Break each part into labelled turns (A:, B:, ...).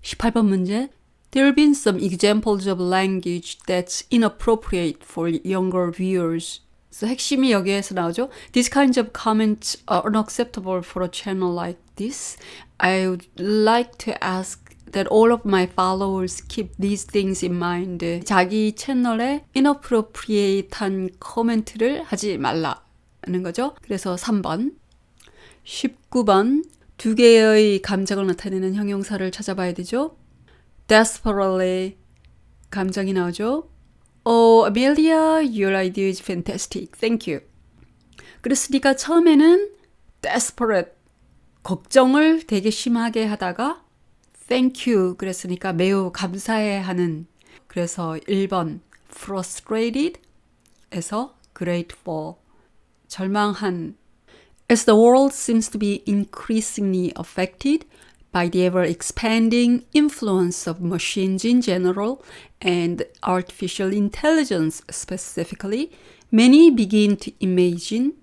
A: 18번 문제. There have been some examples of language that's inappropriate for younger viewers. 그래서 핵심이 여기에서 나오죠. These kinds of comments are unacceptable for a channel like this. I would like to ask that all of my followers keep these things in mind. 자기 채널에 inappropriate한 코멘트를 하지 말라는 거죠. 그래서 3번. 19번. 두 개의 감정을 나타내는 형용사를 찾아봐야 되죠. Desperately 감정이 나오죠. Oh, Amelia, your idea is fantastic. Thank you. 그랬으니까 처음에는 desperate, 걱정을 되게 심하게 하다가 thank you 그랬으니까 매우 감사해하는. 그래서 1번 frustrated에서 grateful, 절망한. As the world seems to be increasingly affected by the ever-expanding influence of machines in general and artificial intelligence specifically, many begin to imagine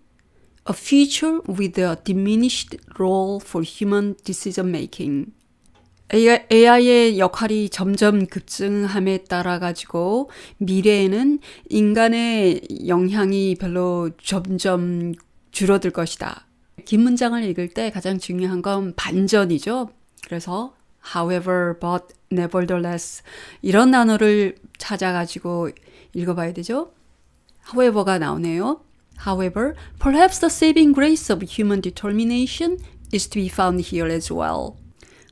A: a future with a diminished role for human decision-making. AI의 역할이 점점 급증함에 따라 가지고 미래에는 인간의 영향이 별로 점점 줄어들 것이다. 긴 문장을 읽을 때 가장 중요한 건 반전이죠. 그래서 however, but, nevertheless 이런 단어를 찾아가지고 읽어봐야 되죠. however가 나오네요. However, perhaps the saving grace of human determination is to be found here as well.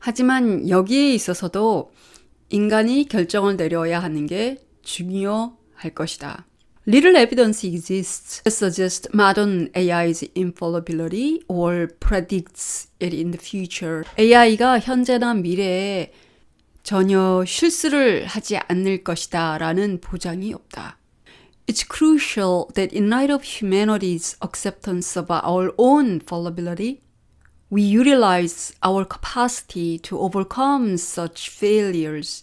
A: 하지만 여기에 있어서도 인간이 결정을 내려야 하는 게 중요할 것이다. Little evidence exists to suggest modern AI's infallibility or predicts it in the future. AI가 현재나 미래에 전혀 실수를 하지 않을 것이다 라는 보장이 없다. It's crucial that in light of humanity's acceptance of our own fallibility, we utilize our capacity to overcome such failures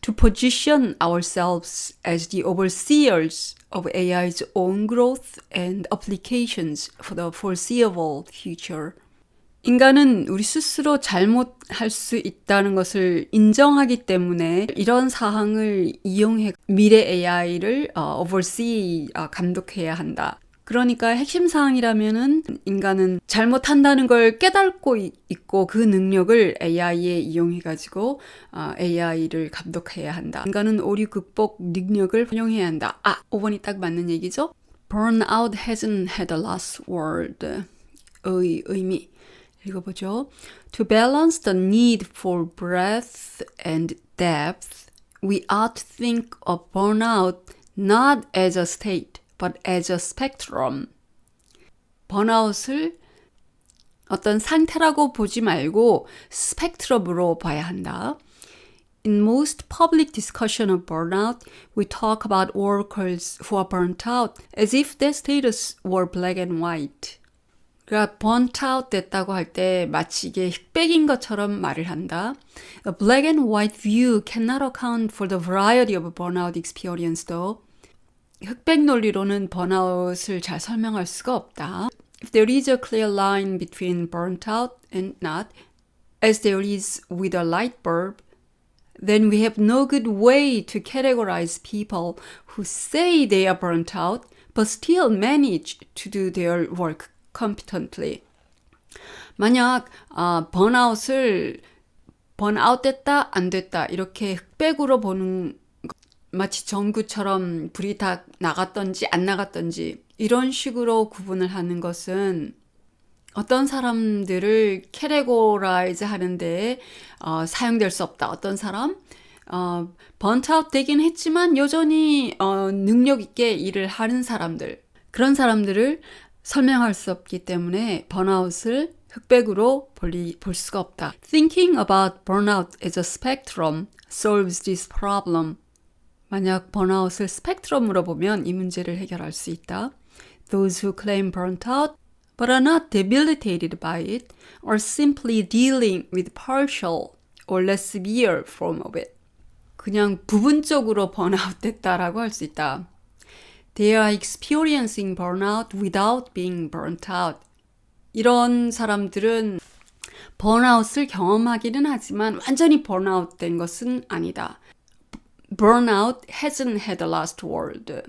A: to position ourselves as the overseers of AI's own growth and applications for the foreseeable future. 인간은 우리 스스로 잘못할 수 있다는 것을 인정하기 때문에 이런 사항을 이용해 미래 AI를 oversee, 감독해야 한다. 그러니까 핵심 사항이라면은 인간은 잘못한다는 걸 깨닫고 있고 그 능력을 AI에 이용해가지고 AI를 감독해야 한다. 인간은 오류 극복 능력을 활용해야 한다. 5번이 딱 맞는 얘기죠. Burnout hasn't had a last word. 의미 읽어보죠. To balance the need for breadth and depth, we ought to think of burnout not as a state, but as a spectrum. 번아웃을 어떤 상태라고 보지 말고 스펙트럼으로 봐야 한다. In most public discussion of burnout, we talk about workers who are burnt out as if their status were black and white. 그러니까 burnt out 됐다고 할 때 마치 이게 흑백인 것처럼 말을 한다. A black and white view cannot account for the variety of burnout experience though. 흑백 논리로는 번아웃을 잘 설명할 수가 없다. If there is a clear line between burnt out and not, as there is with a light bulb, then we have no good way to categorize people who say they are burnt out but still manage to do their work competently. 만약 번아웃을 번아웃 됐다 안 됐다 이렇게 흑백으로 보는 마치 전구처럼 불이 다 나갔던지 안 나갔던지 이런 식으로 구분을 하는 것은 어떤 사람들을 캐테고라이즈 하는 데에 사용될 수 없다. 어떤 사람 번트아웃 되긴 했지만 여전히 능력 있게 일을 하는 사람들 그런 사람들을 설명할 수 없기 때문에 번아웃을 흑백으로 볼 수가 없다. Thinking about burnout as a spectrum solves this problem. 만약 번아웃을 스펙트럼으로 보면 이 문제를 해결할 수 있다. Those who claim burnt out but are not debilitated by it are simply dealing with partial or less severe form of it. 그냥 부분적으로 번아웃 됐다라고 할 수 있다. They are experiencing burnout without being burnt out. 이런 사람들은 번아웃을 경험하기는 하지만 완전히 번아웃 된 것은 아니다. Burnout hasn't had the last word.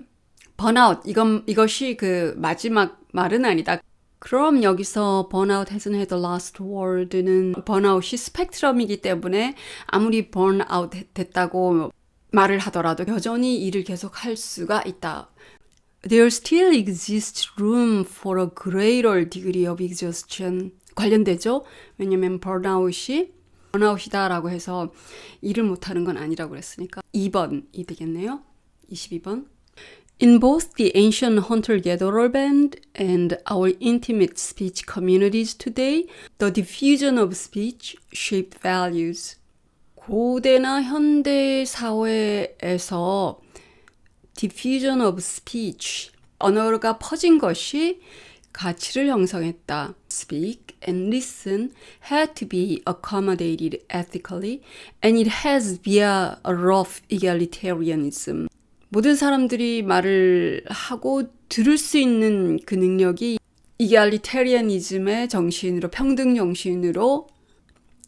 A: 번아웃, 이것이 그 마지막 말은 아니다. 그럼 여기서 burnout hasn't had the last word는 번아웃이 스펙트럼이기 때문에 아무리 burnout 됐다고 말을 하더라도 여전히 일을 계속 할 수가 있다. There still exists room for a greater degree of exhaustion. 관련되죠? 왜냐면 번아웃이다라고 해서 일을 못하는 건 아니라고 그랬으니까 2번이 되겠네요. 22번. In both the ancient hunter-gatherer band and our intimate speech communities today, the diffusion of speech shaped values. 고대나 현대 사회에서 diffusion of speech, 언어가 퍼진 것이 가치를 형성했다. Speak and listen had to be accommodated ethically, and it has via a rough egalitarianism. 모든 사람들이 말을 하고 들을 수 있는 그 능력이 egalitarianism의 정신으로, 평등 정신으로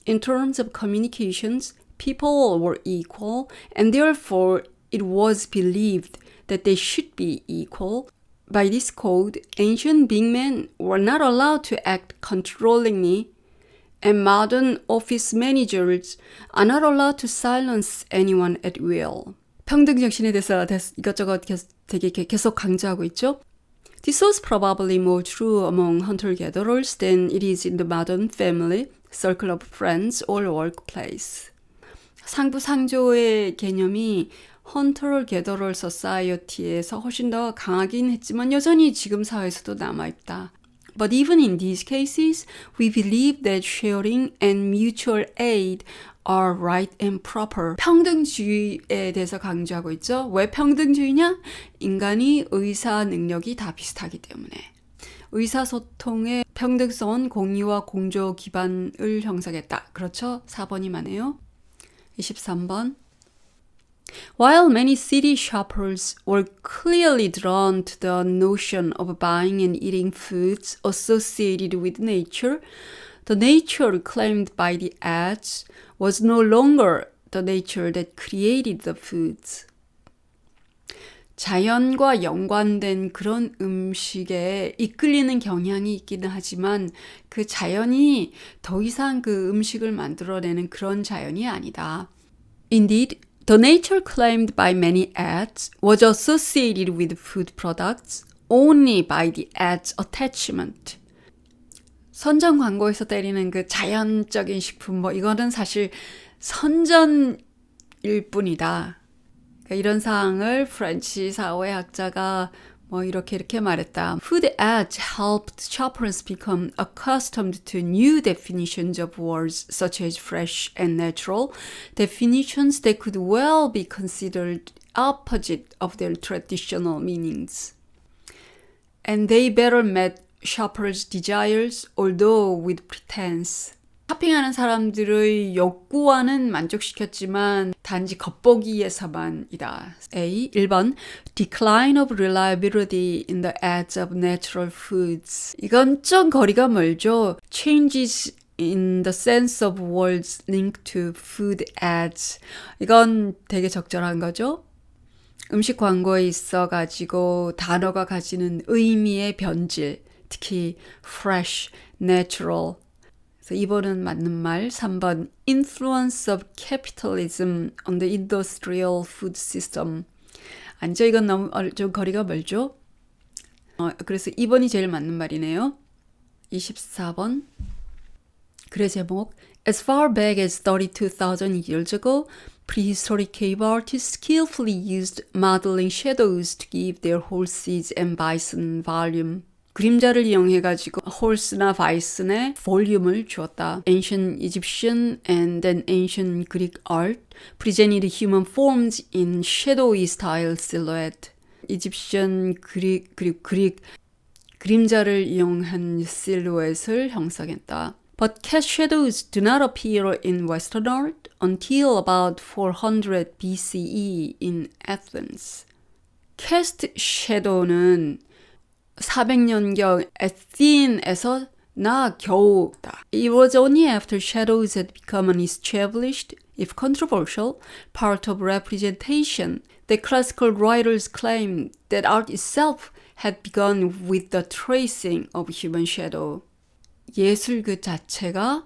A: In terms of communications, people were equal, and therefore it was believed that they should be equal. By this code, ancient big men were not allowed to act controllingly, and modern office managers are not allowed to silence anyone at will. 평등 정신에 대해서 이것저것 되게 계속 강조하고 있죠. This was probably more true among hunter-gatherers than it is in the modern family, circle of friends, or workplace. 상부상조의 개념이 헌터럴-게더럴 소사이어티에서 훨씬 더 강하긴 했지만 여전히 지금 사회에서도 남아있다. But even in these cases, we believe that sharing and mutual aid are right and proper. 평등주의에 대해서 강조하고 있죠. 왜 평등주의냐? 인간이 의사 능력이 다 비슷하기 때문에. 의사소통의 평등성은 공의와 공조 기반을 형성했다. 그렇죠? 4번이 맞네요. 23번. While many city shoppers were clearly drawn to the notion of buying and eating foods associated with nature, the nature claimed by the ads was no longer the nature that created the foods. 자연과 연관된 그런 음식에 이끌리는 경향이 있기는 하지만 그 자연이 더 이상 그 음식을 만들어내는 그런 자연이 아니다. Indeed, the nature claimed by many ads was associated with food products only by the ads' attachment. 선전 광고에서 때리는 그 자연적인 식품 이거는 사실 선전일 뿐이다. 그러니까 이런 사항을 프렌치 사회학자가 이렇게 말했다. Food ads helped shoppers become accustomed to new definitions of words such as fresh and natural, definitions that could well be considered opposite of their traditional meanings. And they better met shoppers' desires, although with pretense. 쇼핑하는 사람들의 욕구와는 만족시켰지만 단지 겉보기에서만이다. A. 1번 Decline of reliability in the ads of natural foods. 이건 좀 거리가 멀죠. Changes in the sense of words linked to food ads. 이건 되게 적절한 거죠. 음식 광고에 있어가지고 단어가 가지는 의미의 변질, 특히 fresh, natural. 그래서 2번은 맞는 말. 3번 Influence of capitalism on the industrial food system. 아니죠. 이건 너무 좀 거리가 멀죠. 그래서 2번이 제일 맞는 말이네요. 24번 글의 제목 As far back as 32,000 years ago, prehistoric cave artists skillfully used modeling shadows to give their horses and bison volume. 그림자를 이용해가지고 horse나 bison에 볼륨을 주었다. Ancient Egyptian and then ancient Greek art presented human forms in shadowy style silhouette. 이집션 그릭 그림자를 이용한 실루엣을 형성했다. But cast shadows do not appear in Western art until about 400 BCE in Athens. cast shadow는 400년경 에틴에서 나 겨우다. It was only after shadows had become an established, if controversial, part of representation that classical writers claimed that art itself had begun with the tracing of human shadow. 예술 그 자체가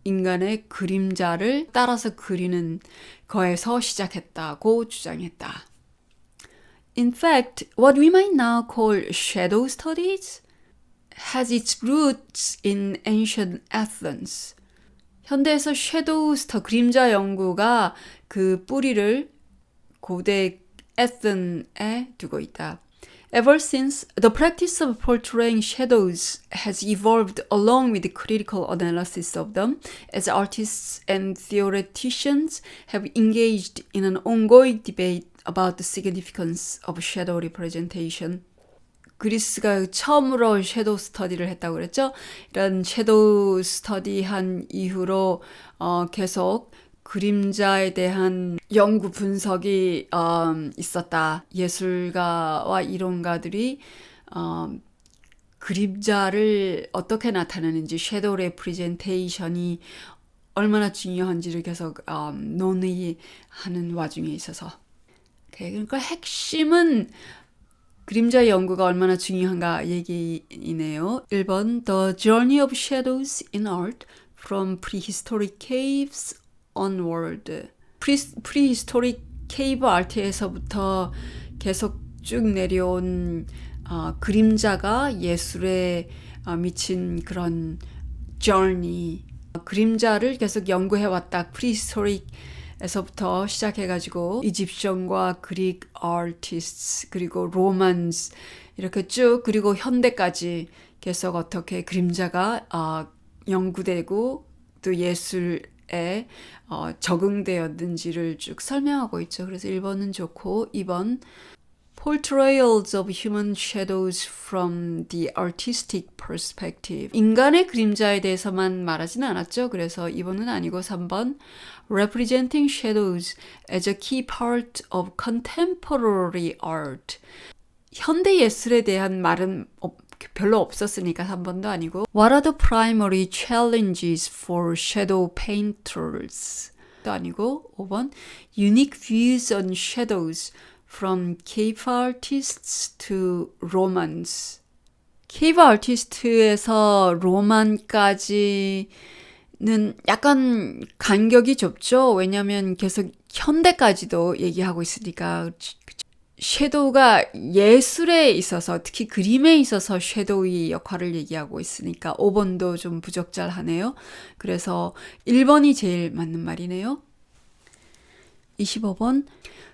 A: 인간의 그림자를 따라서 그리는 거에서 시작했다고 주장했다. In fact, what we might now call shadow studies has its roots in ancient Athens. 현대에서 섀도우 스터 그림자 연구가 그 뿌리를 고대 에덴에 두고 있다. Ever since, the practice of portraying shadows has evolved along with the critical analysis of them as artists and theoreticians have engaged in an ongoing debate about the significance of shadow representation. 그리스가 처음으로 섀도우 스터디를 했다고 그랬죠. 이런 섀도우 스터디한 이후로 계속 그림자에 대한 연구 분석이 있었다. 예술가와 이론가들이 그림자를 어떻게 나타내는지 섀도우 레프레젠테이션이 얼마나 중요한지를 계속 논의하는 와중에 있어서 그러니까 핵심은 그림자 연구가 얼마나 중요한가 얘기이네요. 1번 The Journey of Shadows in Art from Prehistoric Caves onward. Prehistoric Cave Art에서부터 계속 쭉 내려온 그림자가 예술에 미친 그런 journey. 그림자를 계속 연구해왔다. Prehistoric 에서부터 시작해가지고 이집션과 그릭 아티스트 그리고 로만스 이렇게 쭉 그리고 현대까지 계속 어떻게 그림자가 연구되고 또 예술에 적응되었는지를 쭉 설명하고 있죠. 그래서 1번은 좋고 2번 Portrayals of human shadows from the artistic perspective. 인간의 그림자에 대해서만 말하지는 않았죠. 그래서 2번은 아니고 3번 Representing shadows as a key part of contemporary art. 현대 예술에 대한 말은 별로 없었으니까 3번도 아니고 What are the primary challenges for shadow painters? 도 아니고 5번 Unique views on shadows from cave artists to romance. cave artist에서 로만까지는 약간 간격이 좁죠. 왜냐하면 계속 현대까지도 얘기하고 있으니까 섀도우가 예술에 있어서 특히 그림에 있어서 섀도우의 역할을 얘기하고 있으니까 5번도 좀 부적절하네요. 그래서 1번이 제일 맞는 말이네요. 25번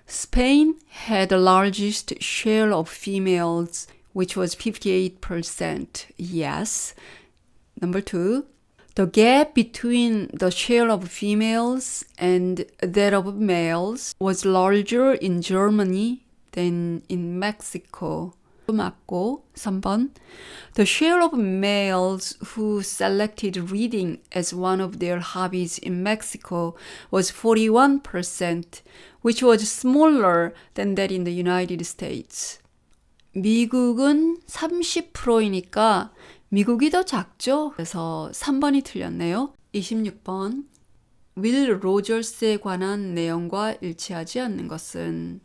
A: Spain had the largest share of females, which was 58%. Yes. Number 2. The gap between the share of females and that of males was larger in Germany than in Mexico. 맞고 3번 The share of males who selected reading as one of their hobbies in Mexico was 41%, which was smaller than that in the United States. 미국은 30%이니까 미국이 더 작죠? 그래서 3번이 틀렸네요. 26번 윌 로저스에 관한 내용과 일치하지 않는 것은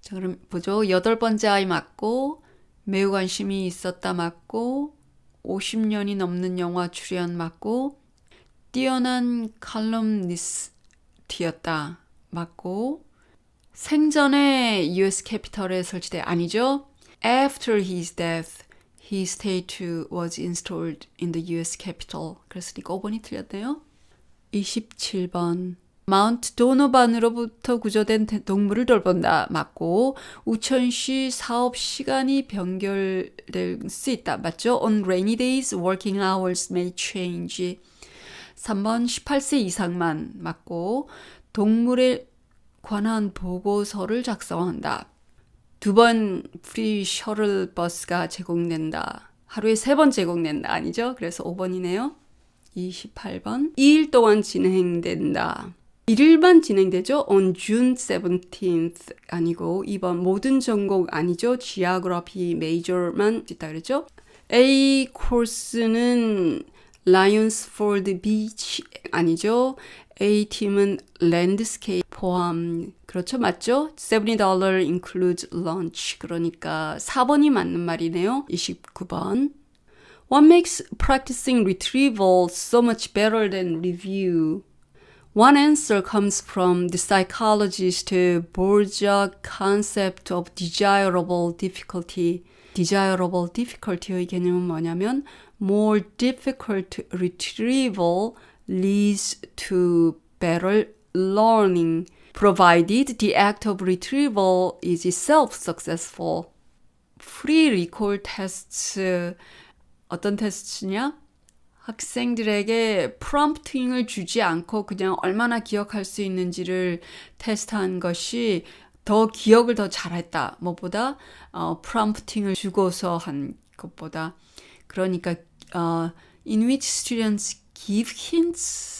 A: 자, 그럼 보죠. 8번째 아이 맞고 매우 관심이 있었다 맞고 50년이 넘는 영화 출연 맞고 뛰어난 칼럼니스트였다 맞고 생전에 US 캐피털에 설치돼 아니죠. After his death, his statue was installed in the US Capitol. 그랬으니까 5번이 틀렸네요. 27번 마운트 도노반으로부터 구조된 동물을 돌본다. 맞고 우천시 사업 시간이 변경될 수 있다. 맞죠? On rainy days, working hours may change. 3번 18세 이상만. 맞고 동물에 관한 보고서를 작성한다. 2번 프리 셔틀 버스가 제공된다. 하루에 3번 제공된다. 아니죠? 그래서 5번이네요. 28번 2일 동안 진행된다. 1일만 진행되죠? On June 17th 아니고 2번 모든 전공 아니죠? Geography major만 있다 그랬죠? A 코스는 Lions for the Beach 아니죠? A팀은 랜드스케이프 포함 그렇죠? 맞죠? $70 includes lunch 그러니까 4번이 맞는 말이네요. 29번 What makes practicing retrieval so much better than review? One answer comes from the psychologist Borges concept of desirable difficulty. desirable difficulty의 개념은 뭐냐면 more difficult retrieval leads to better learning, provided the act of retrieval is itself successful. Free recall tests, 어떤 테스트냐? 학생들에게 프롬프팅을 주지 않고 그냥 얼마나 기억할 수 있는지를 테스트한 것이 더 기억을 더 잘했다. 뭐보다 프롬프팅을 주고서 한 것보다. 그러니까 in which students give hints.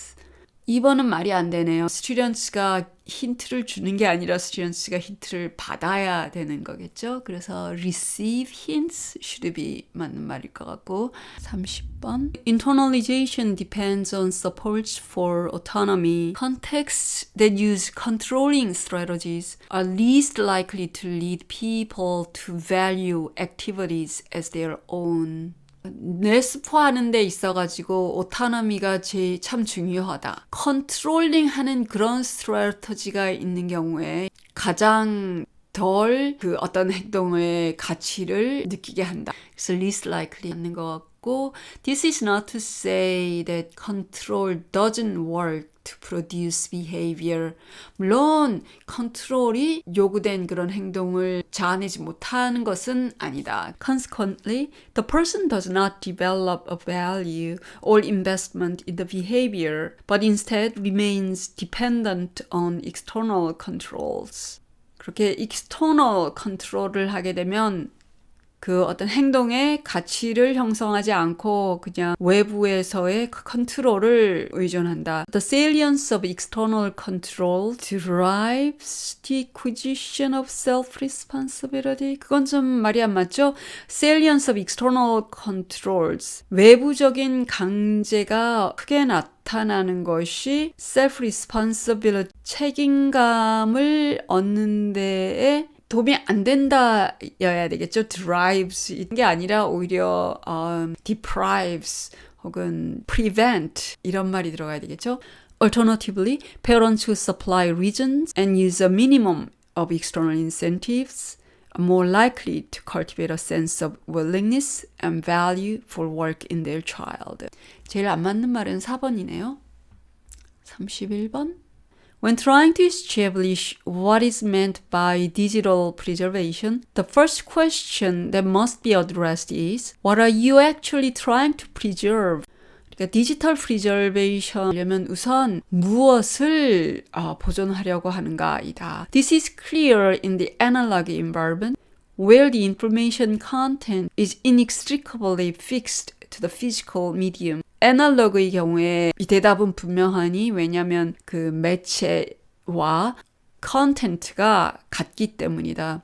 A: 2번은 말이 안 되네요. students가 힌트를 주는 게 아니라 students가 힌트를 받아야 되는 거겠죠. 그래서 receive hints should be 맞는 말일 것 같고 30번 Internalization depends on supports for autonomy. Contexts that use controlling strategies are least likely to lead people to value activities as their own. 뇌스포하는 데 있어가지고 오토노미가 참 중요하다. 컨트롤링하는 그런 스트래터지가 있는 경우에 가장 덜 그 어떤 행동의 가치를 느끼게 한다. 그래서 least likely 하는 것 같고 This is not to say that control doesn't work to produce behavior. 물론 컨트롤이 요구된 그런 행동을 자아내지 못하는 것은 아니다. Consequently, the person does not develop a value or investment in the behavior, but instead remains dependent on external controls. 그렇게 external control을 하게 되면 그 어떤 행동의 가치를 형성하지 않고 그냥 외부에서의 컨트롤을 의존한다. The salience of external control drives the acquisition of self-responsibility. 그건 좀 말이 안 맞죠? Salience of external controls. 외부적인 강제가 크게 나타나는 것이 self-responsibility, 책임감을 얻는 데에 도움이 안 된다여야 되겠죠. drives 이게 아니라 오히려 deprives 혹은 prevent 이런 말이 들어가야 되겠죠. Alternatively, parents who supply reasons and use a minimum of external incentives are more likely to cultivate a sense of willingness and value for work in their child. 제일 안 맞는 말은 4번이네요. 31번 When trying to establish what is meant by digital preservation, the first question that must be addressed is, what are you actually trying to preserve? 그러니까 디지털 프리저베이션 하려면 우선 무엇을 보존하려고 하는가이다. This is clear in the analog environment, where the information content is inextricably fixed to the physical medium. 애널로그의 경우에 이 대답은 분명하니 왜냐하면 그 매체와 컨텐츠가 같기 때문이다.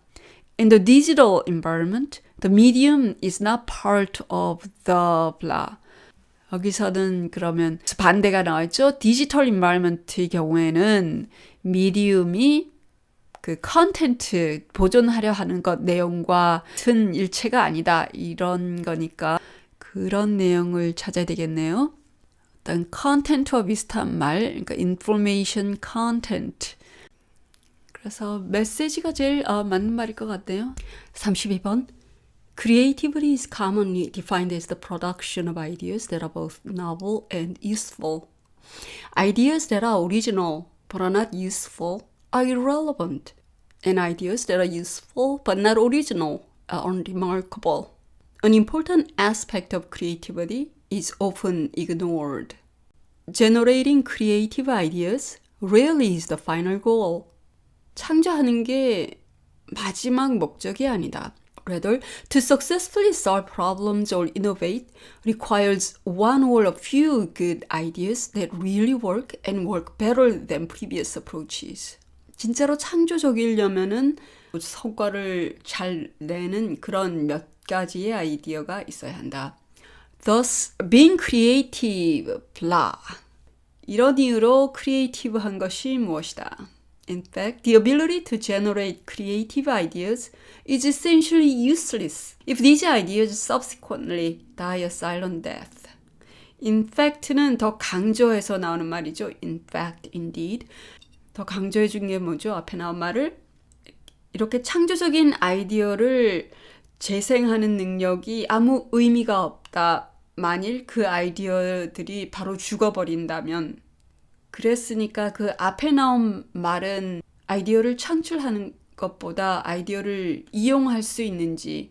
A: In the digital environment, the medium is not part of the blah. 여기서는 그러면 반대가 나왔죠. 디지털 environment의 경우에는 미디움이 그 컨텐츠 보존하려 하는 것 내용과 같은 일체가 아니다. 이런 거니까 그런 내용을 찾아야 되겠네요. 어떤 컨텐츠와 비슷한 말, 그러니까 information content. 그래서 메시지가 제일 맞는 말일 것 같네요. 32번. Creativity is commonly defined as the production of ideas that are both novel and useful. Ideas that are original but are not useful are irrelevant. And ideas that are useful but not original are unremarkable. An important aspect of creativity is often ignored. Generating creative ideas rarely is the final goal. 창조하는 게 마지막 목적이 아니다. Rather, to successfully solve problems or innovate requires one or a few good ideas that really work and work better than previous approaches. 진짜로 창조적이려면은 성과를 잘 내는 그런 몇 가지의 아이디어가 있어야 한다. Thus, being creative, blah. 이런 이유로 크리에이티브한 것이 무엇이다? In fact, the ability to generate creative ideas is essentially useless if these ideas subsequently die a silent death. In fact는 더 강조해서 나오는 말이죠. In fact, indeed. 더 강조해 준 게 뭐죠? 앞에 나온 말을 이렇게 창조적인 아이디어를 재생하는 능력이 아무 의미가 없다. 만일 그 아이디어들이 바로 죽어버린다면 그랬으니까 그 앞에 나온 말은 아이디어를 창출하는 것보다 아이디어를 이용할 수 있는지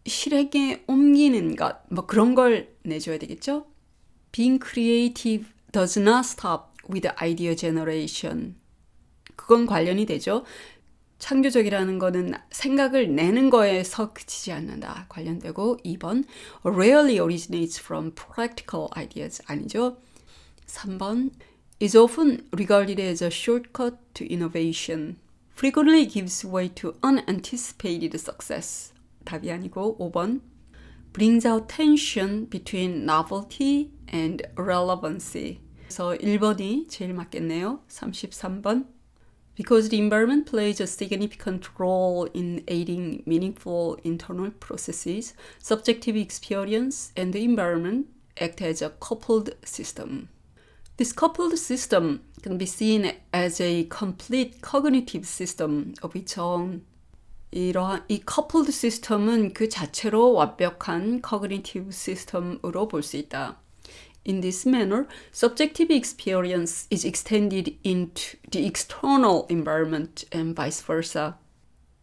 A: 실행에 옮기는 것 뭐 그런 걸 내줘야 되겠죠? Being creative does not stop with idea generation. 그건 관련이 되죠. 창조적이라는 거는 생각을 내는 거에서 그치지 않는다. 관련되고 2번 rarely originates from practical ideas. 아니죠. 3번 is often regarded as a shortcut to innovation. frequently gives way to unanticipated success. 답이 아니고 5번 brings out tension between novelty and relevancy. 그래서 1번이 제일 맞겠네요. 33번 Because the environment plays a significant role in aiding meaningful internal processes, subjective experience and the environment act as a coupled system. This coupled system can be seen as a complete cognitive system of its own. 이러한 이 coupled system은 그 자체로 완벽한 cognitive system으로 볼 수 있다. In this manner, subjective experience is extended into the external environment and vice versa.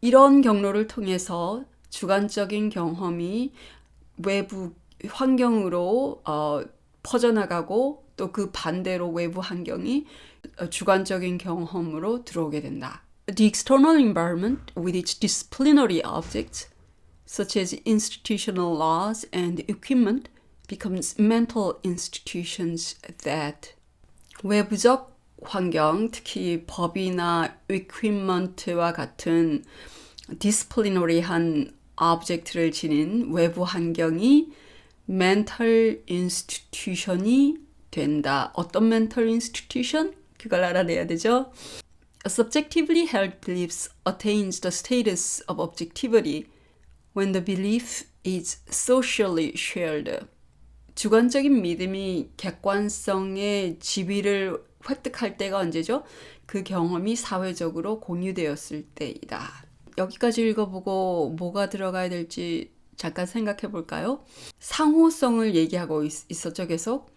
A: 이런 경로를 통해서 주관적인 경험이 외부 환경으로 퍼져나가고 또 그 반대로 외부 환경이 주관적인 경험으로 들어오게 된다. The external environment with its disciplinary objects, such as institutional laws and equipment, becomes mental institutions that 외부적 환경, 특히 법이나 equipment와 같은 disciplinary한 object를 지닌 외부 환경이 mental institution이 된다. 어떤 mental institution? 그걸 알아내야 되죠. A subjectively held belief attains the status of objectivity when the belief is socially shared. 주관적인 믿음이 객관성의 지위를 획득할 때가 언제죠? 그 경험이 사회적으로 공유되었을 때이다. 여기까지 읽어보고 뭐가 들어가야 될지 잠깐 생각해 볼까요? 상호성을 얘기하고 있었죠, 계속.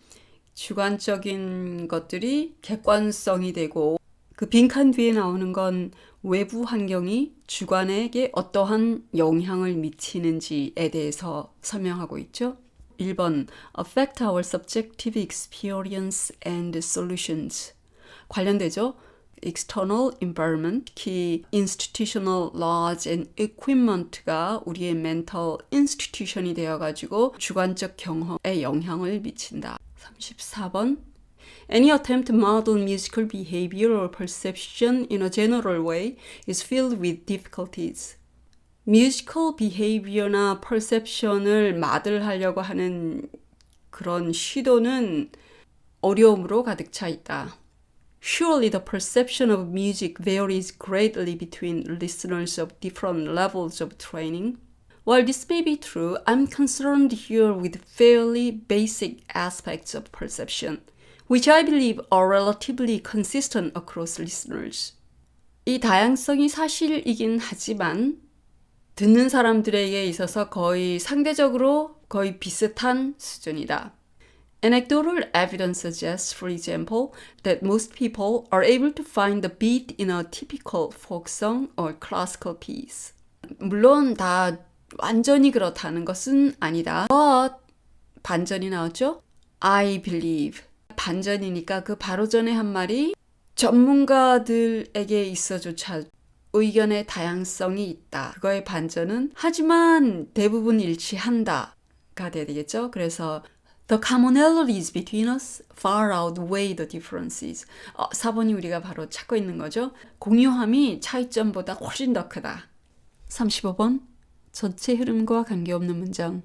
A: 주관적인 것들이 객관성이 되고 그 빈칸 뒤에 나오는 건 외부 환경이 주관에게 어떠한 영향을 미치는지에 대해서 설명하고 있죠. 1번 affect our subjective experience and solutions 관련되죠. external environment, 특히 institutional laws and equipment가 우리의 mental institution이 되어가지고 주관적 경험에 영향을 미친다. 34번 Any attempt to model musical behavior or perception in a general way is filled with difficulties. musical behavior나 perception을 model하려고 하는 그런 시도는 어려움으로 가득 차 있다. Surely the perception of music varies greatly between listeners of different levels of training. While this may be true, I'm concerned here with fairly basic aspects of perception, which I believe are relatively consistent across listeners. 이 다양성이 사실이긴 하지만 듣는 사람들에게 있어서 거의 상대적으로 거의 비슷한 수준이다. Anecdotal evidence suggests, for example, that most people are able to find the beat in a typical folk song or classical piece. 물론 다 완전히 그렇다는 것은 아니다. But 반전이 나왔죠? I believe. 반전이니까 그 바로 전에 한 말이 전문가들에게 있어조차 의견의 다양성이 있다. 그거의 반전은 하지만 대부분 일치한다가 돼야 되겠죠? 그래서 The commonalities between us far outweigh the differences. 4번이 우리가 바로 찾고 있는 거죠. 공유함이 차이점보다 훨씬 더 크다. 35번 전체 흐름과 관계없는 문장.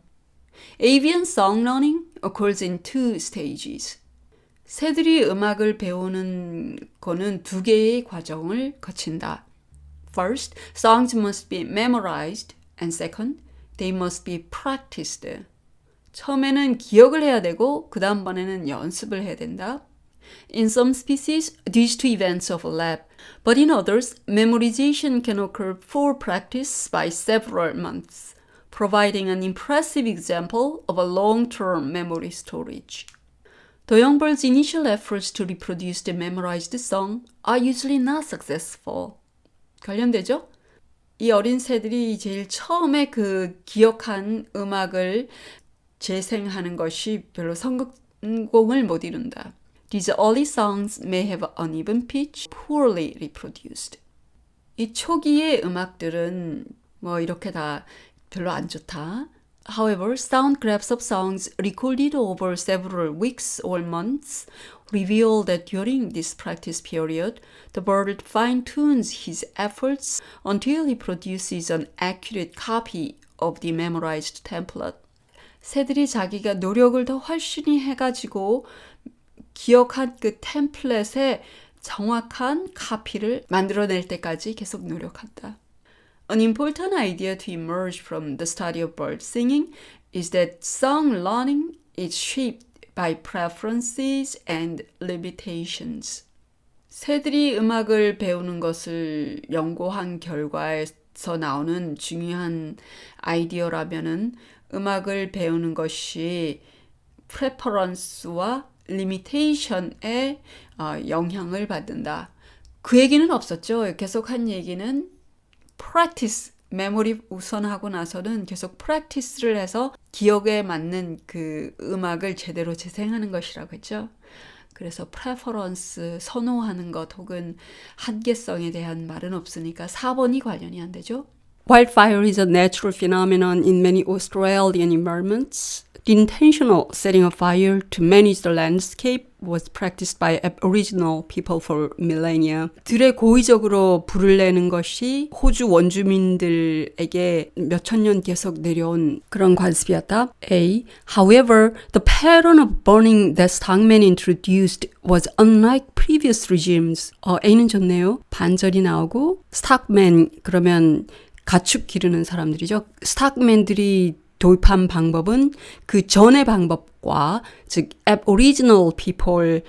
A: Avian song learning occurs in two stages. 새들이 음악을 배우는 거는 두 개의 과정을 거친다. First, songs must be memorized, and second, they must be practiced. 처음에는 기억을 해야 되고 그 다음번에는 연습을 해야 된다. In some species, these two events overlap, but in others, memorization can occur for practice by several months, providing an impressive example of a long-term memory storage. The young bird's initial efforts to reproduce the memorized song are usually not successful. 관련되죠? 이 어린 새들이 제일 처음에 그 기억한 음악을 재생하는 것이 별로 성공을 못 이룬다. These early songs may have uneven pitch, poorly reproduced. 이 초기의 음악들은 뭐 이렇게 다 별로 안 좋다. However, sound grabs of songs recorded over several weeks or months reveal that during this practice period, the bird fine-tunes his efforts until he produces an accurate copy of the memorized template. 새들이 자기가 노력을 더 훨씬히 해가지고 기억한 그 템플릿의 정확한 카피를 만들어낼 때까지 계속 노력한다. An important idea to emerge from the study of bird singing is that song learning is shaped by preferences and limitations. 새들이 음악을 배우는 것을 연구한 결과에서 나오는 중요한 아이디어라면은 음악을 배우는 것이 preference와 limitation에 영향을 받는다. 그 얘기는 없었죠. 계속 한 얘기는 practice, 메모리 우선하고 나서는 계속 practice를 해서 기억에 맞는 그 음악을 제대로 재생하는 것이라고 했죠. 그래서 preference, 선호하는 것 혹은 한계성에 대한 말은 없으니까 4번이 관련이 안 되죠. Wildfire is a natural phenomenon in many Australian environments. The intentional setting of fire to manage the landscape was practiced by Aboriginal people for millennia. 들에 고의적으로 불을 내는 것이 호주 원주민들에게 몇천 년 계속 내려온 그런 관습이었다. A. However, the pattern of burning that stockmen introduced was unlike previous regimes. A는 좋네요. 반절이 나오고 stockmen 그러면 가축 기르는 사람들이죠. 스탁맨들이 도입한 방법은 그 전의 방법과 즉 Aboriginal people의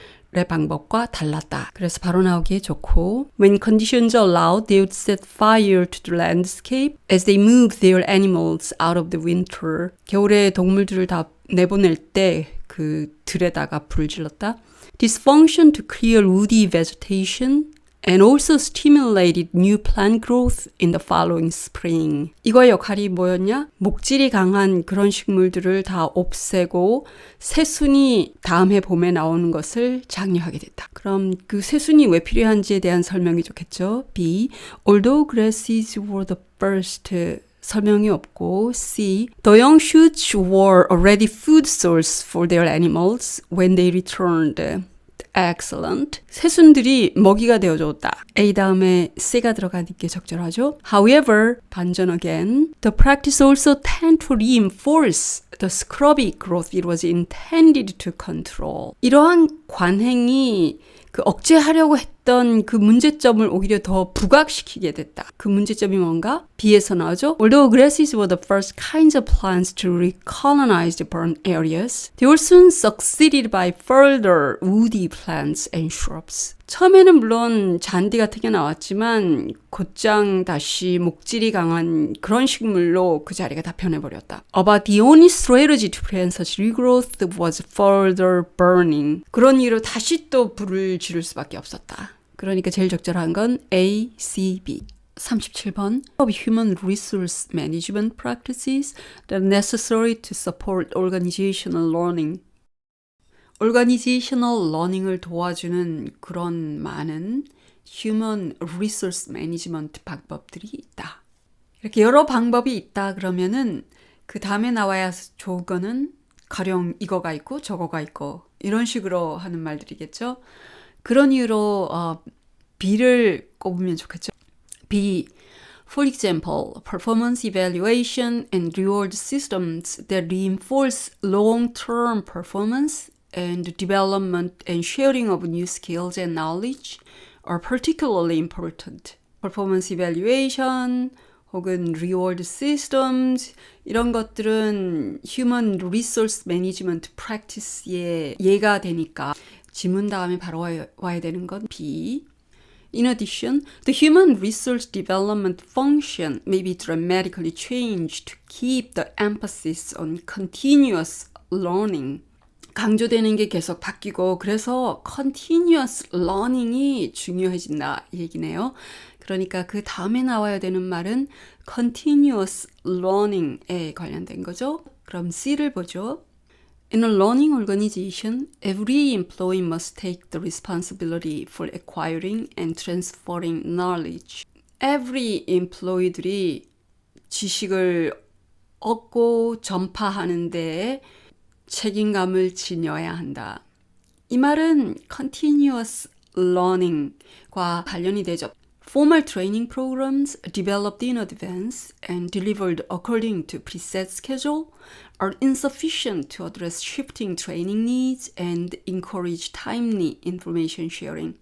A: 방법과 달랐다. 그래서 바로 나오기에 좋고 When conditions allowed, they would set fire to the landscape as they moved their animals out of the winter. 겨울에 동물들을 다 내보낼 때 그 들에다가 불을 질렀다. This function to clear woody vegetation and also stimulated new plant growth in the following spring. 이거의 역할이 뭐였냐? 목질이 강한 그런 식물들을 다 없애고 새순이 다음 해 봄에 나오는 것을 장려하게 됐다. 그럼 그 새순이 왜 필요한지에 대한 설명이 좋겠죠? B. Although grasses were the first 설명이 없고 C. The young shoots were already food source for their animals when they returned. Excellent. 새순들이 먹이가 되어줬다. A 다음에 C가 들어가는 게 적절하죠. However, 반전 again, the practice also tend to reinforce the scrubby growth it was intended to control. 이러한 관행이 그 억제하려고 했던 그 문제점을 오히려 더 부각시키게 됐다. 그 문제점이 뭔가? B에서 나오죠. Although grasses were the first kinds of plants to recolonize the burned areas, they were soon succeeded by further woody plants and shrubs. 처음에는 물론 잔디 같은 게 나왔지만 곧장 다시 목질이 강한 그런 식물로 그 자리가 다 변해버렸다. About the only strategy to prevent such regrowth was further burning. 그런 이유로 다시 또 불을 지를 수밖에 없었다. 그러니까 제일 적절한 건 A, C, B. 37번 of human resource management practices that are necessary to support organizational learning. organizational learning을 도와주는 그런 많은 human resource management 방법들이 있다. 이렇게 여러 방법이 있다 그러면은 그 다음에 나와야 좋은 거는 가령 이거가 있고 저거가 있고 이런 식으로 하는 말들이겠죠. 그런 이유로 B를 꼽으면 좋겠죠. B. For example, performance evaluation and reward systems that reinforce long-term performance and development and sharing of new skills and knowledge are particularly important. Performance evaluation 혹은 reward systems 이런 것들은 human resource management practice의 예가 되니까 지문 다음에 바로 와야 되는 건 B. In addition, the human resource development function may be dramatically changed to keep the emphasis on continuous learning. 강조되는 게 계속 바뀌고 그래서 continuous learning이 중요해진다 이 얘기네요. 그러니까 그 다음에 나와야 되는 말은 continuous learning에 관련된 거죠. 그럼 C를 보죠. In a learning organization, every employee must take the responsibility for acquiring and transferring knowledge. Every employee들이 지식을 얻고 전파하는 데에 책임감을 지녀야 한다. 이 말은 continuous learning과 관련이 되죠. Formal training programs developed in advance and delivered according to preset schedule are insufficient to address shifting training needs and encourage timely information sharing.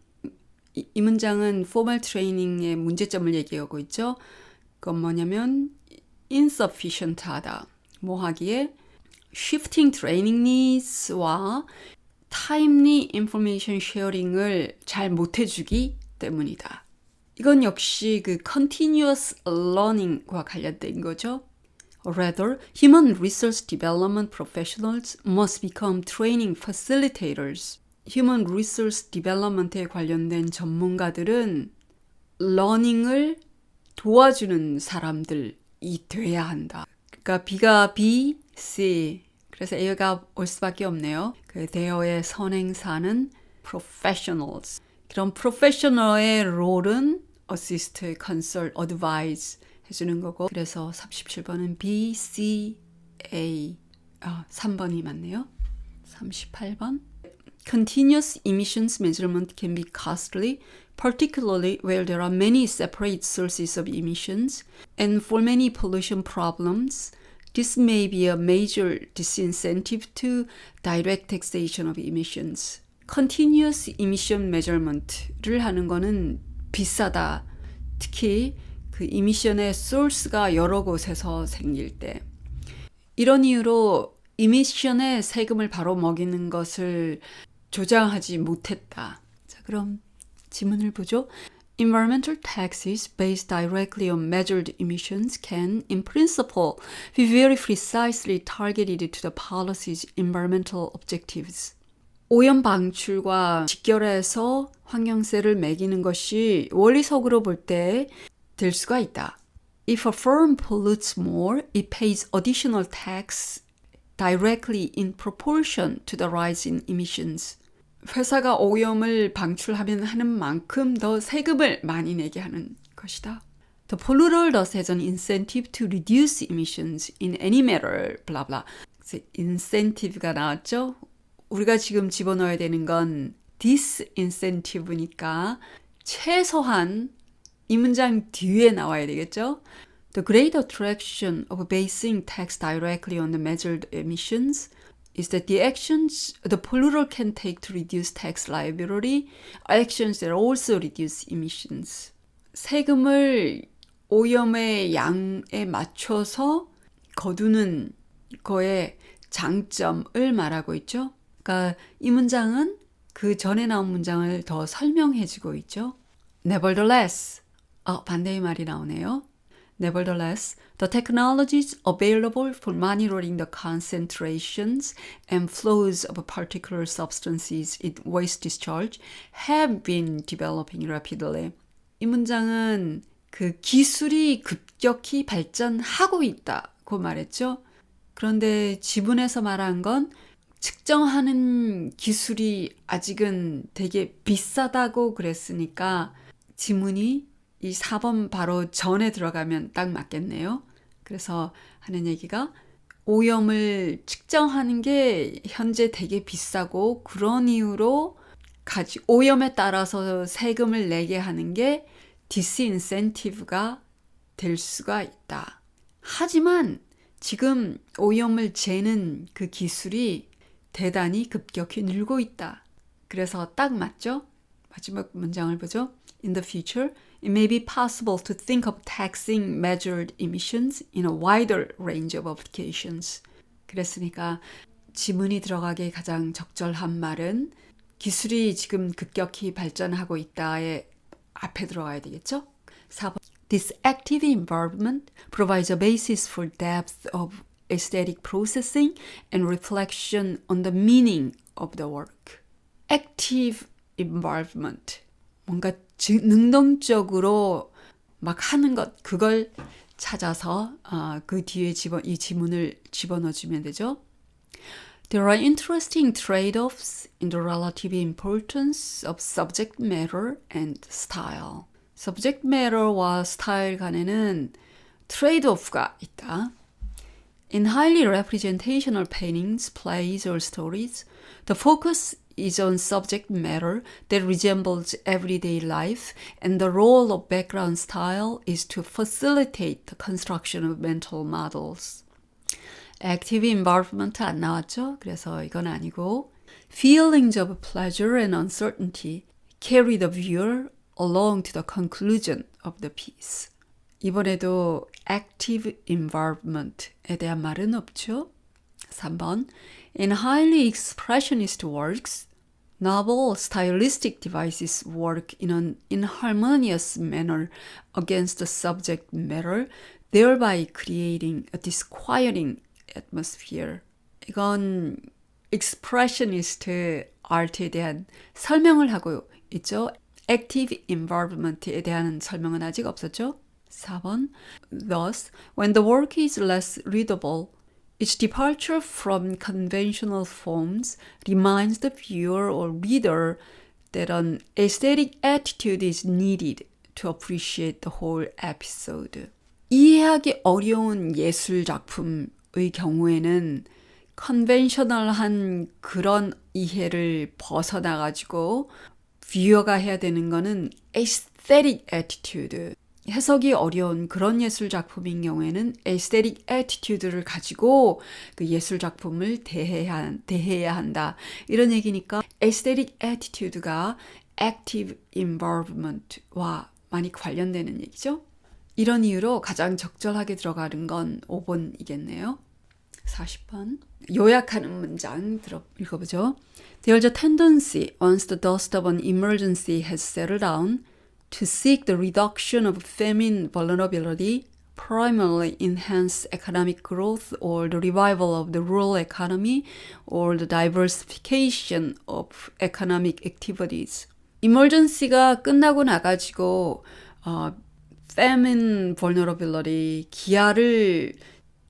A: 이 문장은 formal training의 문제점을 얘기하고 있죠. 그건 뭐냐면 insufficient 하다. 뭐 하기에? shifting training needs와 timely information sharing을 잘 못해주기 때문이다. 이건 역시 그 continuous learning과 관련된 거죠. Rather, human resource development professionals must become training facilitators. Human resource development에 관련된 전문가들은 learning을 도와주는 사람들이 돼야 한다. 그러니까 B가 B, C. 그래서 A가 올 수밖에 없네요. 그 대어의 선행사는 professionals. 그럼 프로페셔널의 롤은 assist, consult, advise 해주는 거고 그래서 37번은 B, C, A 3번이 맞네요. 38번 Continuous emissions measurement can be costly, particularly where there are many separate sources of emissions, and for many pollution problems, this may be a major disincentive to direct taxation of emissions. Continuous emission measurement를 하는 거는 비싸다. 특히 그 emission의 source가 여러 곳에서 생길 때. 이런 이유로 emission에 세금을 바로 먹이는 것을 조장하지 못했다. 자, 그럼 지문을 보죠. Environmental taxes based directly on measured emissions can, in principle, be very precisely targeted to the policy's environmental objectives. 오염 방출과 직결해서 환경세를 매기는 것이 원리적으로 볼 때 될 수가 있다. If a firm pollutes more, it pays additional tax directly in proportion to the rise in emissions. 회사가 오염을 방출하면 하는 만큼 더 세금을 많이 내게 하는 것이다. The polluter thus has an incentive to reduce emissions in any manner, blah blah. incentive가 나왔죠? 우리가 지금 집어넣어야 되는 건 disincentive니까 최소한 이 문장 뒤에 나와야 되겠죠? The great attraction of basing tax directly on the measured emissions is that the actions the polluter can take to reduce tax liability are actions that also reduce emissions. 세금을 오염의 양에 맞춰서 거두는 거의 장점을 말하고 있죠. 그러니까 이 문장은 그 전에 나온 문장을 더 설명해주고 있죠. Nevertheless, 반대의 말이 나오네요. Nevertheless, the technologies available for monitoring the concentrations and flows of particular substances in waste discharge have been developing rapidly. 이 문장은 그 기술이 급격히 발전하고 있다고 말했죠. 그런데 지문에서 말한 건 측정하는 기술이 아직은 되게 비싸다고 그랬으니까 지문이 이 4번 바로 전에 들어가면 딱 맞겠네요. 그래서 하는 얘기가 오염을 측정하는 게 현재 되게 비싸고 그런 이유로 오염에 따라서 세금을 내게 하는 게 disincentive가 될 수가 있다. 하지만 지금 오염을 재는 그 기술이 대단히 급격히 늘고 있다. 그래서 딱 맞죠? 마지막 문장을 보죠. In the future, it may be possible to think of taxing measured emissions in a wider range of applications. 그랬으니까 지문이 들어가기에 가장 적절한 말은 기술이 지금 급격히 발전하고 있다의 앞에 들어가야 되겠죠? 4번. This active environment provides a basis for depth of aesthetic processing and reflection on the meaning of the work. Active environment. 뭔가 능동적으로 막 하는 것, 그걸 찾아서 그 뒤에 이 지문을 집어넣어주면 되죠. There are interesting trade-offs in the relative importance of subject matter and style. subject matter와 style 간에는 trade-off가 있다. In highly representational paintings, plays, or stories, the focus is on subject matter that resembles everyday life, and the role of background style is to facilitate the construction of mental models. Active environment 안 나왔죠? 그래서 이건 아니고 Feelings of pleasure and uncertainty carry the viewer along to the conclusion of the piece. 이번에도 active environment에 대한 말은 없죠? 3번. In highly expressionist works, novel stylistic devices work in an inharmonious manner against the subject matter, thereby creating a disquieting atmosphere. 이건 expressionist art에 대한 설명을 하고 있죠. active environment에 대한 설명은 아직 없었죠. 4번. Thus, when the work is less readable, its departure from conventional forms reminds the viewer or reader that an aesthetic attitude is needed to appreciate the whole episode. 이해하기 어려운 예술 작품의 경우에는 컨벤셔널한 그런 이해를 벗어나가지고 뷰어가 해야 되는 거는 aesthetic attitude. 해석이 어려운 그런 예술 작품인 경우에는 aesthetic attitude를 가지고 그 예술 작품을 대해야 한다. 이런 얘기니까 aesthetic attitude가 active environment와 많이 관련되는 얘기죠. 이런 이유로 가장 적절하게 들어가는 건 5번이겠네요. 40번. 요약하는 문장 읽어보죠. There's a tendency, once the dust of an emergency has settled down, to seek the reduction of famine vulnerability, primarily enhance economic growth or the revival of the rural economy or the diversification of economic activities. emergency가 끝나고 나가지고 famine vulnerability, 기아를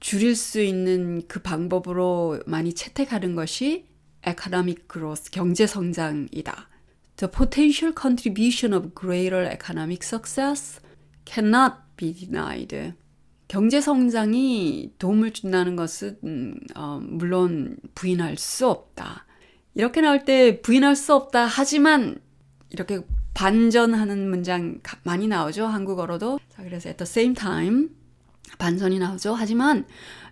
A: 줄일 수 있는 그 방법으로 많이 채택하는 것이 economic growth, 경제 성장이다. The potential contribution of greater economic success cannot be denied. 경제 성장이 도움을 준다는 것은 물론 부인할 수 없다. 이렇게 나올 때 부인할 수 없다 하지만 이렇게 반전하는 문장 많이 나오죠. 한국어로도. 자, 그래서 at the same time 반전이 나오죠. 하지만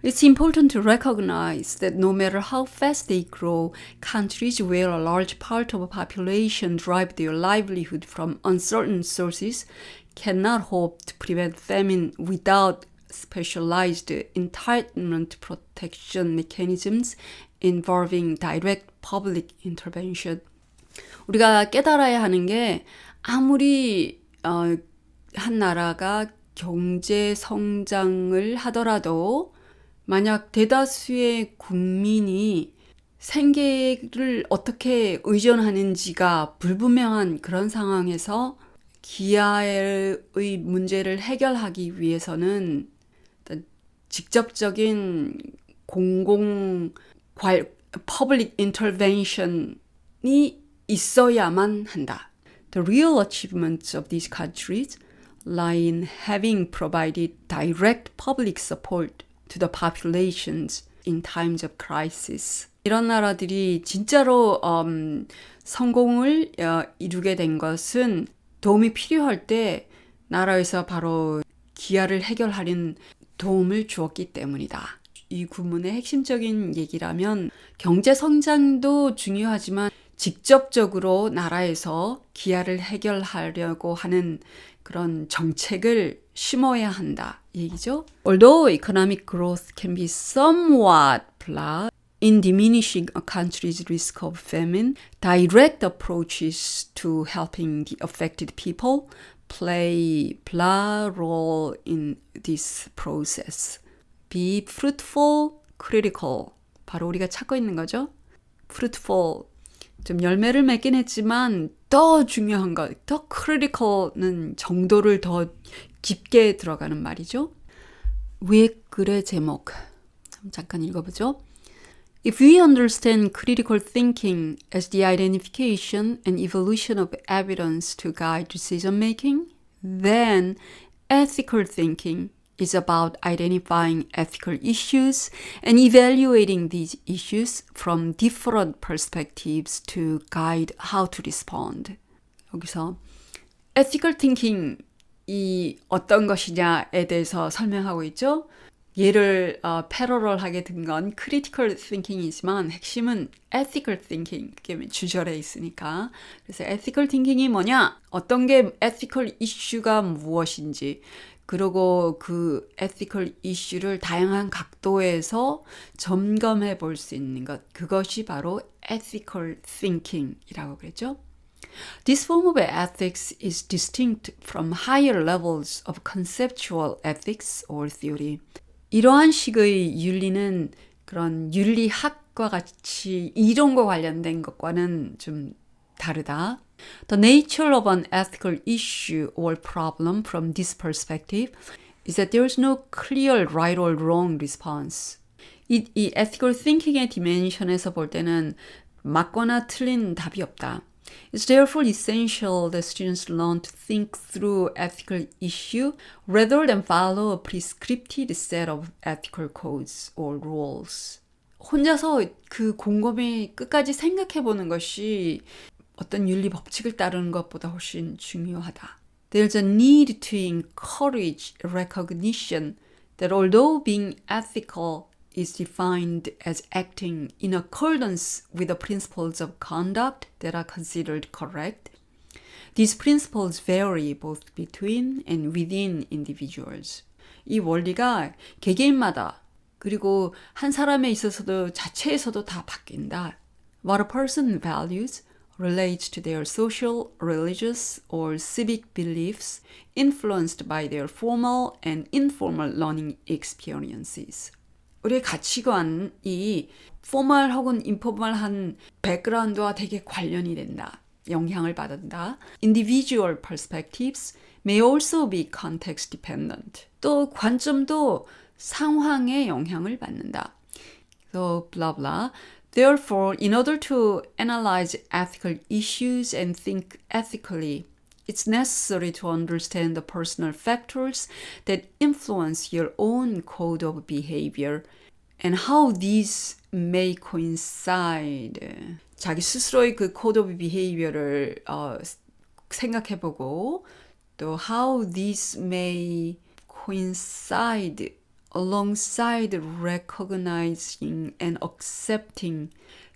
A: it's important to recognize that no matter how fast they grow, countries where a large part of a population derive their livelihood from uncertain sources cannot hope to prevent famine without specialized entitlement protection mechanisms involving direct public intervention. 우리가 깨달아야 하는 게 아무리 한 나라가 경제 성장을 하더라도 만약 대다수의 국민이 생계를 어떻게 의존하는지가 불분명한 그런 상황에서 기아의 문제를 해결하기 위해서는 직접적인 public intervention이 있어야만 한다. The real achievements of these countries lie in having provided direct public support to the populations in times of crisis. 이런 나라들이 진짜로 성공을 이루게 된 것은 도움이 필요할 때 나라에서 바로 기아를 해결하는 도움을 주었기 때문이다. 이 구문의 핵심적인 얘기라면 경제 성장도 중요하지만 직접적으로 나라에서 기아를 해결하려고 하는 그런 정책을 심어야 한다 얘기죠. Although economic growth can be somewhat blah in diminishing a country's risk of famine, direct approaches to helping the affected people play blah role in this process. Be fruitful, critical. 바로 우리가 찾고 있는 거죠. fruitful. 좀 열매를 맺긴 했지만 더 중요한 것, 더 critical는 정도를 더 깊게 들어가는 말이죠. 위에 글의 제목 잠깐 읽어보죠. If we understand critical thinking as the identification and evolution of evidence to guide decision making, then ethical thinking is about identifying ethical issues and evaluating these issues from different perspectives to guide how to respond. 여기서 ethical thinking이 어떤 것이냐에 대해서 설명하고 있죠. 얘를 패러럴하게 든 건 critical thinking이지만 핵심은 ethical thinking, 그게 주절에 있으니까. 그래서 ethical thinking이 뭐냐? 어떤 게 ethical issue가 무엇인지, 그리고 그 ethical issue를 다양한 각도에서 점검해 볼 수 있는 것, 그것이 바로 ethical thinking이라고 그랬죠. This form of ethics is distinct from higher levels of conceptual ethics or theory. 이러한 식의 윤리는 그런 윤리학과 같이 이론과 관련된 것과는 좀 다르다. The nature of an ethical issue or problem from this perspective is that there is no clear right or wrong response. 이 ethical thinking의 디멘션에서 볼 때는 맞거나 틀린 답이 없다. It's therefore essential that students learn to think through ethical issue rather than follow a prescripted set of ethical codes or rules. 혼자서 그 곰곰이 끝까지 생각해 보는 것이 어떤 윤리 법칙을 따르는 것보다 훨씬 중요하다. There's a need to encourage recognition that although being ethical is defined as acting in accordance with the principles of conduct that are considered correct, these principles vary both between and within individuals. 이 원리가 개개인마다 그리고 한 사람에 있어서도 자체에서도 다 바뀐다. What a person values relates to their social, religious, or civic beliefs influenced by their formal and informal learning experiences. 우리의 가치관이 포멀 혹은 인포멀한 백그라운드와 되게 관련이 된다. 영향을 받는다. Individual perspectives may also be context dependent. 또 관점도 상황에 영향을 받는다. So blah blah. Therefore, in order to analyze ethical issues and think ethically, it's necessary to understand the personal factors that influence your own code of behavior and how these may coincide. 자기 스스로의 그 code of behavior를 생각해보고 또 how these may coincide alongside recognizing and accepting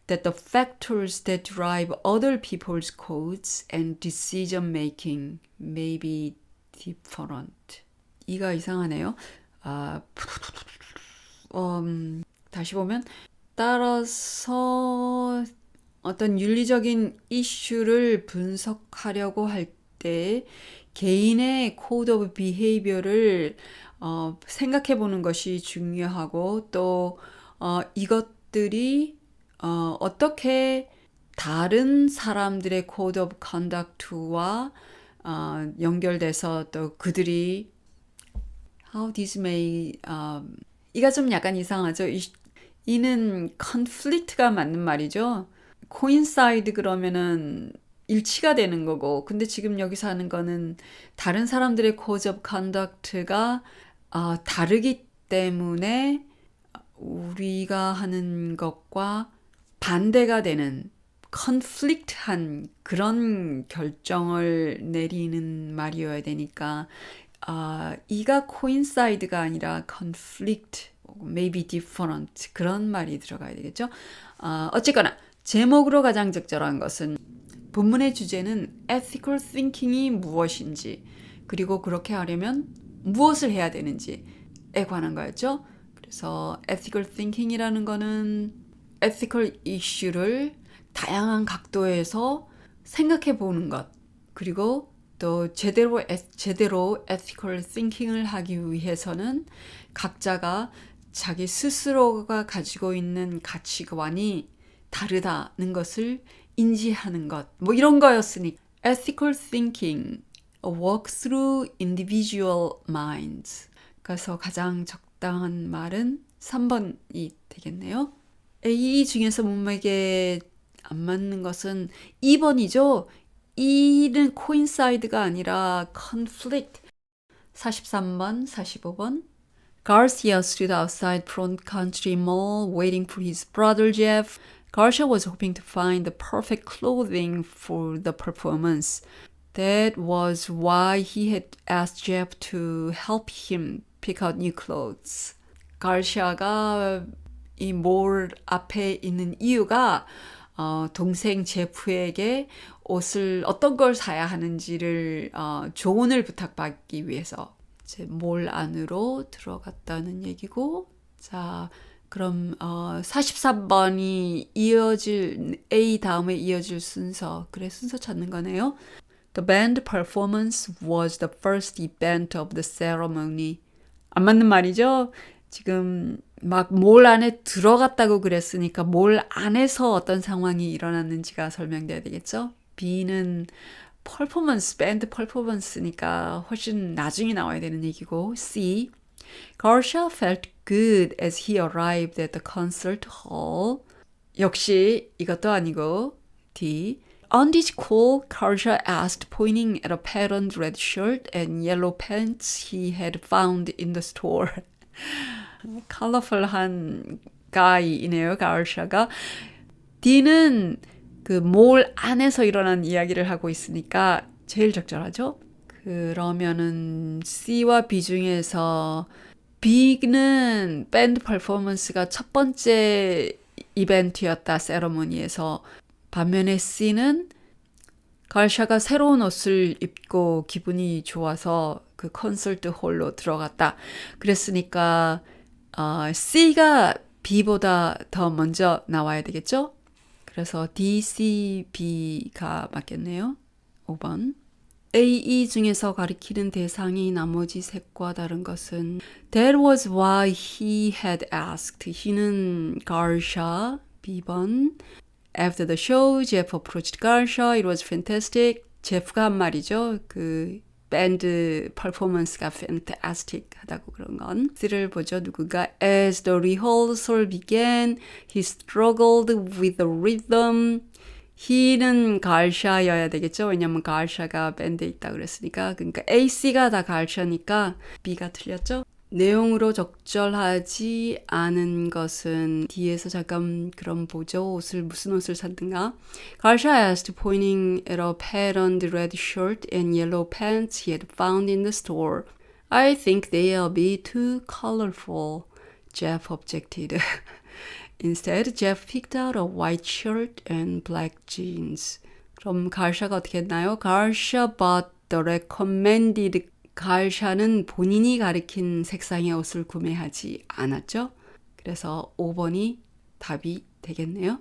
A: that the factors that drive other people's codes and decision making may be different. 이가 이상하네요. 다시 보면 따라서 어떤 윤리적인 이슈를 분석하려고 할 때 개인의 코드 오브 비헤이비어를 생각해 보는 것이 중요하고 또 이것들이 어떻게 다른 사람들의 코드 오브 컨덕트와 연결돼서 또 그들이 how this may 이가 좀 약간 이상하죠. 이는 conflict가 맞는 말이죠. coincide 그러면은 일치가 되는 거고 근데 지금 여기서 하는 거는 다른 사람들의 code of conduct가 다르기 때문에 우리가 하는 것과 반대가 되는 conflict한 그런 결정을 내리는 말이어야 되니까 이가 coincide가 아니라 conflict, maybe different 그런 말이 들어가야 되겠죠. 어쨌거나 제목으로 가장 적절한 것은 본문의 주제는 ethical thinking이 무엇인지 그리고 그렇게 하려면 무엇을 해야 되는지에 관한 거였죠. 그래서 ethical thinking이라는 거는 ethical issue를 다양한 각도에서 생각해 보는 것 그리고 또 제대로 ethical thinking을 하기 위해서는 각자가 자기 스스로가 가지고 있는 가치관이 다르다는 것을 인지하는 것 뭐 이런 거였으니 ethical thinking a walk through individual minds 그래서 가장 적당한 말은 3번이 되겠네요. A 중에서 몸에게 안 맞는 것은 2번이죠. E는 coincide가 아니라 conflict. 43번, 45번. Garcia stood outside Front Country Mall waiting for his brother Jeff. Garcia was hoping to find the perfect clothing for the performance. That was why he had asked Jeff to help him pick out new clothes. Garcia가 이 몰 앞에 있는 이유가 동생 제프에게 옷을 어떤 걸 사야 하는지를 조언을 부탁받기 위해서 이제 몰 안으로 들어갔다는 얘기고 자 그럼 43번이 이어질 A 다음에 이어질 순서 그래 순서 찾는 거네요. The band performance was the first event of the ceremony. 안 맞는 말이죠? 지금 막 몰 안에 들어갔다고 그랬으니까 몰 안에서 어떤 상황이 일어났는지가 설명돼야 되겠죠? B는 퍼포먼스, 밴드 퍼포먼스니까 훨씬 나중에 나와야 되는 얘기고 C. Garcia felt good as he arrived at the concert hall. 역시 이것도 아니고 D. On this call, Garcia asked, pointing at a patterned red shirt and yellow pants he had found in the store. 컬러풀한 가이이네요, Garcia가. D는 그 몰 안에서 일어난 이야기를 하고 있으니까 제일 적절하죠? 그러면은 C와 B 중에서 B는 밴드 퍼포먼스가 첫 번째 이벤트였다, 세러머니에서. 반면에 C는 갈샤가 새로운 옷을 입고 기분이 좋아서 그 콘서트 홀로 들어갔다. 그랬으니까 C가 B보다 더 먼저 나와야 되겠죠? 그래서 D, C, B가 맞겠네요. 5번. A, E 중에서 가리키는 대상이 나머지 색과 다른 것은 That was why he had asked. he는 Garcia, B번. After the show, Jeff approached Garcia. It was fantastic. 제프가 한 말이죠. 그 밴드 퍼포먼스가 fantastic 하다고 그런 건. C를 보죠. 누구가 As the rehearsal began, he struggled with the rhythm. he는 갈샤여야 되겠죠. 왜냐면 갈샤가 밴드에 있다 그랬으니까. 그러니까 A, C가 다 갈샤니까 B가 틀렸죠. 내용으로 적절하지 않은 것은 D에서 잠깐 그럼 보죠. 무슨 옷을 샀는가? Garcia asked, pointing at a patterned red shirt and yellow pants he had found in the store. I think they'll be too colorful, Jeff objected. Instead, Jeff picked out a white shirt and black jeans. 그럼 Garcia가 어떻게 했나요? Garcia bought the recommended. 갈샤는 본인이 가리킨 색상의 옷을 구매하지 않았죠. 그래서 5번이 답이 되겠네요.